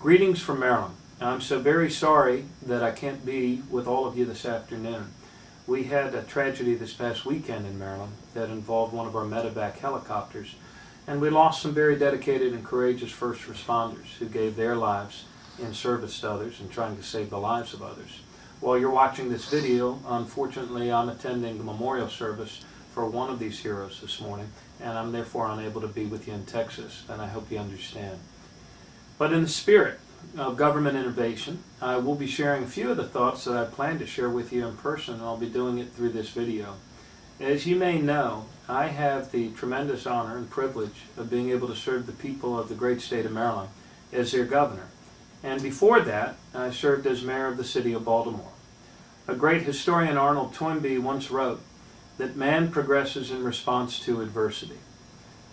Greetings from Maryland. I'm so very sorry that I can't be with all of you this afternoon. We had a tragedy this past weekend in Maryland that involved one of our medevac helicopters, and we lost some very dedicated and courageous first responders who gave their lives in service to others and trying to save the lives of others. While you're watching this video, unfortunately I'm attending the memorial service for one of these heroes this morning, and I'm therefore unable to be with you in Texas, and I hope you understand. But in the spirit of government innovation, I will be sharing a few of the thoughts that I plan to share with you in person, and I'll be doing it through this video. As you may know, I have the tremendous honor and privilege of being able to serve the people of the great state of Maryland as their governor. And before that, I served as mayor of the city of Baltimore. A great historian, Arnold Toynbee, once wrote that man progresses in response to adversity.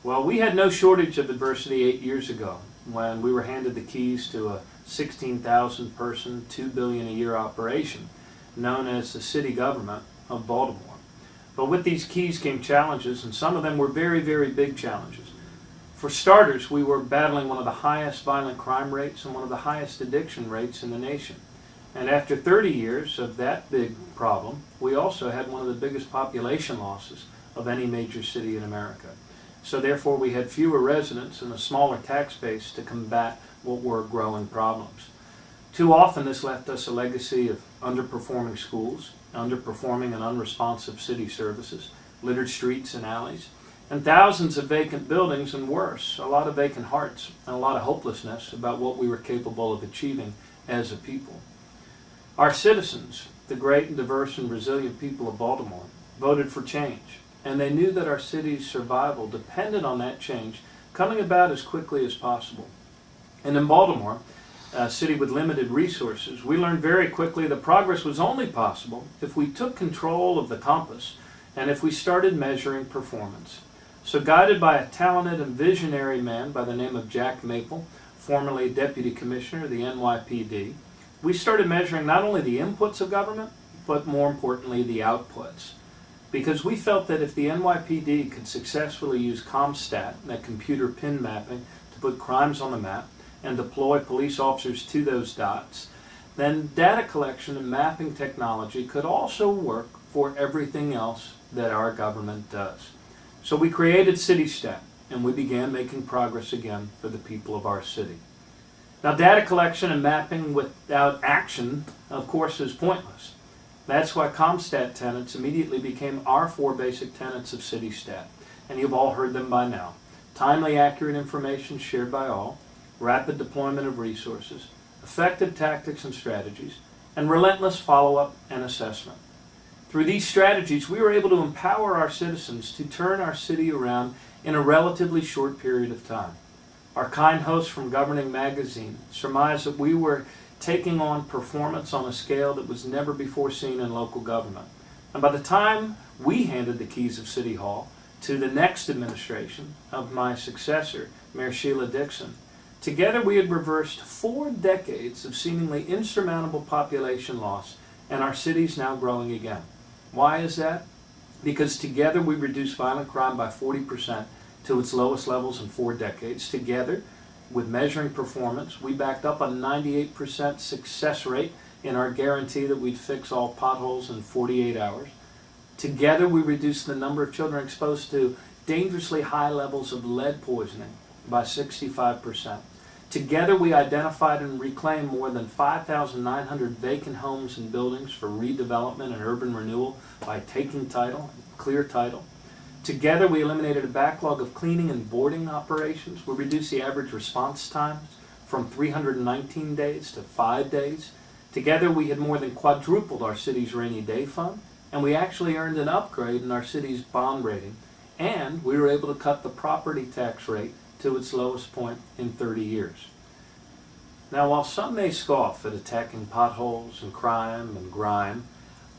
Well, we had no shortage of adversity 8 years ago when we were handed the keys to a 16,000 person, $2 billion a year operation known as the city government of Baltimore. But with these keys came challenges, and some of them were very, very big challenges. For starters, we were battling one of the highest violent crime rates and one of the highest addiction rates in the nation. And after 30 years of that big problem, we also had one of the biggest population losses of any major city in America. So therefore we had fewer residents and a smaller tax base to combat what were growing problems. Too often this left us a legacy of underperforming schools, underperforming and unresponsive city services, littered streets and alleys, and thousands of vacant buildings, and worse, a lot of vacant hearts and a lot of hopelessness about what we were capable of achieving as a people. Our citizens, the great and diverse and resilient people of Baltimore, voted for change. And they knew that our city's survival depended on that change coming about as quickly as possible. And in Baltimore, a city with limited resources, we learned very quickly that progress was only possible if we took control of the compass and if we started measuring performance. So guided by a talented and visionary man by the name of Jack Maple, formerly Deputy Commissioner of the NYPD, we started measuring not only the inputs of government, but more importantly the outputs. Because we felt that if the NYPD could successfully use CompStat, that computer pin mapping, to put crimes on the map and deploy police officers to those dots, then data collection and mapping technology could also work for everything else that our government does. So we created Citistat, and we began making progress again for the people of our city. Now, data collection and mapping without action, of course, is pointless. That's why CompStat tenets immediately became our 4 basic tenets of Citistat, and you've all heard them by now. Timely, accurate information shared by all, rapid deployment of resources, effective tactics and strategies, and relentless follow-up and assessment. Through these strategies, we were able to empower our citizens to turn our city around in a relatively short period of time. Our kind host from Governing Magazine surmised that we were taking on performance on a scale that was never before seen in local government. And by the time we handed the keys of City Hall to the next administration of my successor, Mayor Sheila Dixon, together we had reversed 4 decades of seemingly insurmountable population loss, and our city's now growing again. Why is that? Because together we reduced violent crime by 40% to its lowest levels in 4 decades. Together, with measuring performance, we backed up a 98% success rate in our guarantee that we'd fix all potholes in 48 hours. Together, we reduced the number of children exposed to dangerously high levels of lead poisoning by 65%. Together, we identified and reclaimed more than 5,900 vacant homes and buildings for redevelopment and urban renewal by taking title, clear title. Together, we eliminated a backlog of cleaning and boarding operations. We reduced the average response times from 319 days to 5 days. Together, we had more than quadrupled our city's rainy day fund, and we actually earned an upgrade in our city's bond rating, and we were able to cut the property tax rate to its lowest point in 30 years. Now, while some may scoff at attacking potholes and crime and grime,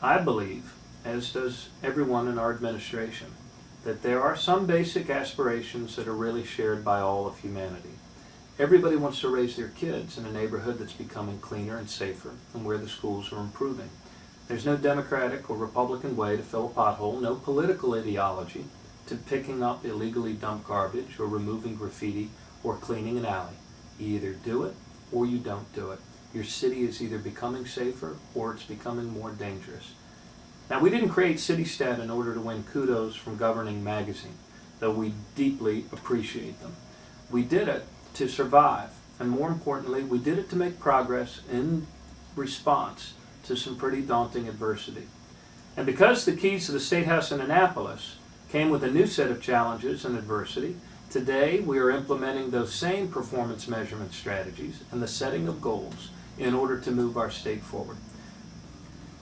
I believe, as does everyone in our administration, that there are some basic aspirations that are really shared by all of humanity. Everybody wants to raise their kids in a neighborhood that's becoming cleaner and safer and where the schools are improving. There's no Democratic or Republican way to fill a pothole, no political ideology to picking up illegally dumped garbage or removing graffiti or cleaning an alley. You either do it or you don't do it. Your city is either becoming safer or it's becoming more dangerous. Now, we didn't create Citistat in order to win kudos from Governing Magazine, though we deeply appreciate them. We did it to survive, and more importantly, we did it to make progress in response to some pretty daunting adversity. And because the keys to the State House in Annapolis came with a new set of challenges and adversity, today we are implementing those same performance measurement strategies and the setting of goals in order to move our state forward.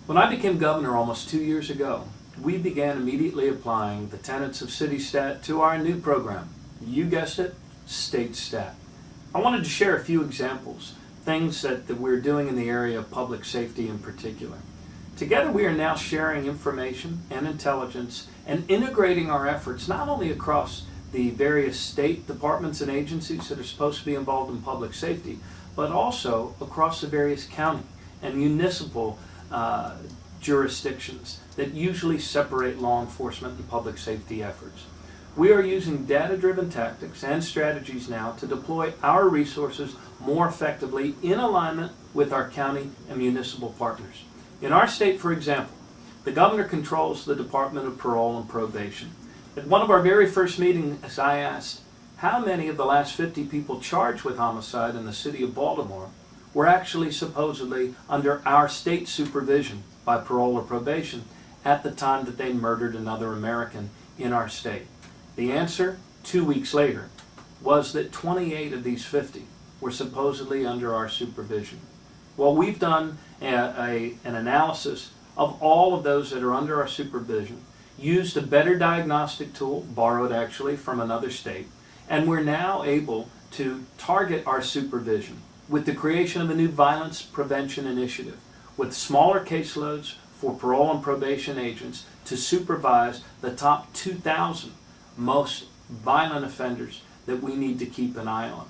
When I became governor almost 2 years ago, we began immediately applying the tenets of Citistat to our new program. You guessed it, Statestat. I wanted to share a few examples, things that we're doing in the area of public safety in particular. Together we are now sharing information and intelligence and integrating our efforts not only across the various state departments and agencies that are supposed to be involved in public safety, but also across the various county and municipal jurisdictions that usually separate law enforcement and public safety efforts. We are using data-driven tactics and strategies now to deploy our resources more effectively in alignment with our county and municipal partners. In our state, for example, the governor controls the Department of Parole and Probation. At one of our very first meetings, I asked how many of the last 50 people charged with homicide in the city of Baltimore were actually supposedly under our state supervision by parole or probation at the time that they murdered another American in our state. The answer, 2 weeks later, was that 28 of these 50 were supposedly under our supervision. Well, we've done an analysis of all of those that are under our supervision, used a better diagnostic tool, borrowed actually from another state, and we're now able to target our supervision with the creation of a new violence prevention initiative with smaller caseloads for parole and probation agents to supervise the top 2,000 most violent offenders that we need to keep an eye on.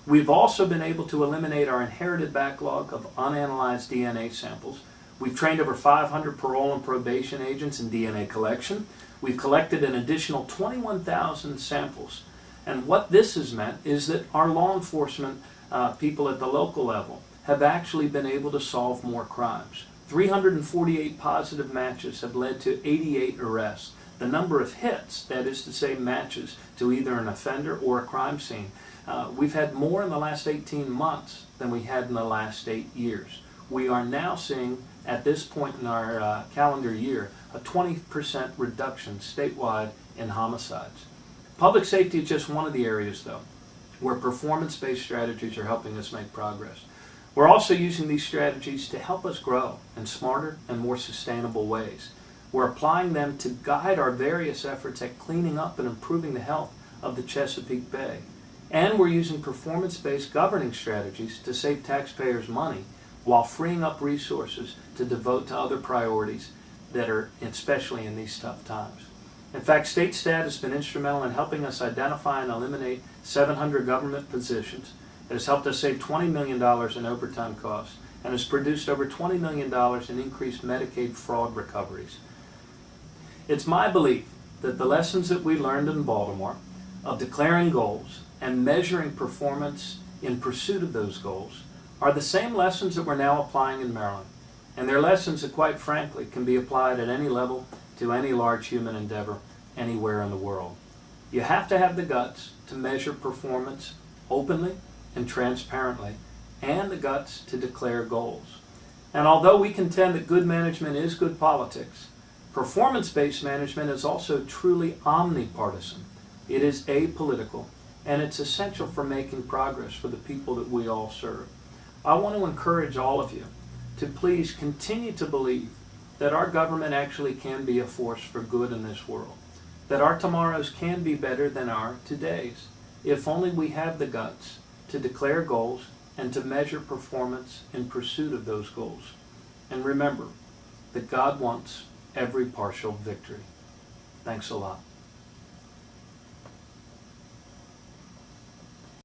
We've also been able to eliminate our inherited backlog of unanalyzed DNA samples. We've trained over 500 parole and probation agents in DNA collection. We've collected an additional 21,000 samples. And what this has meant is that our law enforcement people at the local level have actually been able to solve more crimes. 348 positive matches have led to 88 arrests. The number of hits, that is to say matches to either an offender or a crime scene, we've had more in the last 18 months than we had in the last 8 years. We are now seeing, at this point in our calendar year, a 20% reduction statewide in homicides. Public safety is just one of the areas, though, where performance-based strategies are helping us make progress. We're also using these strategies to help us grow in smarter and more sustainable ways. We're applying them to guide our various efforts at cleaning up and improving the health of the Chesapeake Bay. And we're using performance-based governing strategies to save taxpayers money while freeing up resources to devote to other priorities that are especially in these tough times. In fact, Statestat has been instrumental in helping us identify and eliminate 700 government positions. It has helped us save $20 million in overtime costs and has produced over $20 million in increased Medicaid fraud recoveries. It's my belief that the lessons that we learned in Baltimore of declaring goals and measuring performance in pursuit of those goals are the same lessons that we're now applying in Maryland. And they're lessons that, quite frankly, can be applied at any level to any large human endeavor anywhere in the world. You have to have the guts to measure performance openly and transparently, and the guts to declare goals. And although we contend that good management is good politics, performance-based management is also truly omnipartisan. It is apolitical, and it's essential for making progress for the people that we all serve. I want to encourage all of you to please continue to believe that our government actually can be a force for good in this world, that our tomorrows can be better than our todays, if only we have the guts to declare goals and to measure performance in pursuit of those goals. And remember that God wants every partial victory. Thanks a lot.